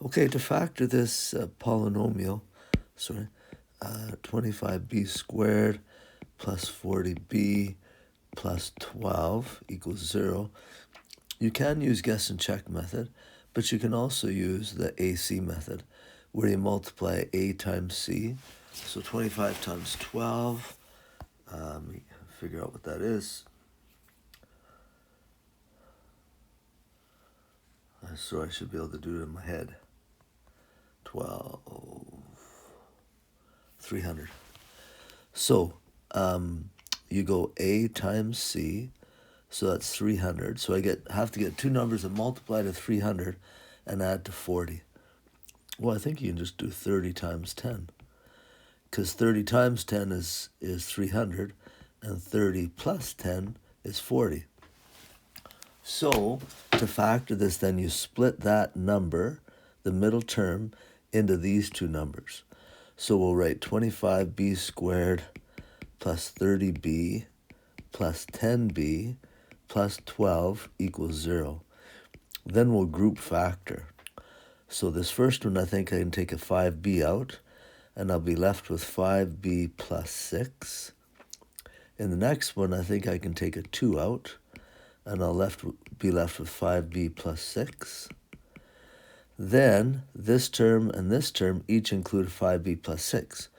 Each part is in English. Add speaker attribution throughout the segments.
Speaker 1: Okay, to factor this polynomial, 25b squared plus 40b plus 12 equals 0, you can use guess and check method, but you can also use the AC method, where you multiply a times c. So 25 times 12, figure out what that is. So I should be able to do it in my head. 12, 300. So you go a times c, so that's 300. So I have to get two numbers that multiply to 300 and add to 40. Well, I think you can just do 30 times 10, because 30 times 10 is 300, and 30 plus 10 is 40. So to factor this, then you split that number, the middle term, into these two numbers. So we'll write 25b squared plus 30b plus 10b plus 12 equals 0. Then we'll group factor. So this first one, I think I can take a 5b out, and I'll be left with 5b plus 6. In the next one, I think I can take a 2 out, and I'll be left with 5b plus 6. Then this term and this term each include 5b plus 6.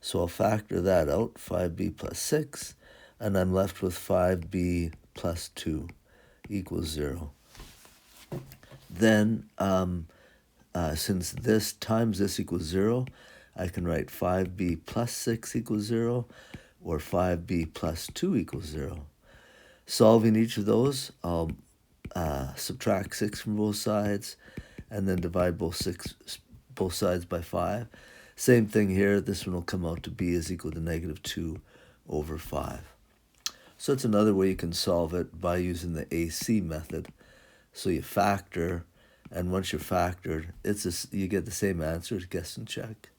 Speaker 1: So I'll factor that out, 5b plus 6, and I'm left with 5b plus 2 equals 0. Then, since this times this equals 0, I can write 5b plus 6 equals 0, or 5b plus 2 equals 0. Solving each of those, I'll subtract 6 from both sides, and then divide both sides by 5. Same thing here. This one will come out to b is equal to negative 2 over 5. So it's another way you can solve it by using the AC method. So you factor, and once you're factored, you get the same answer as guess and check.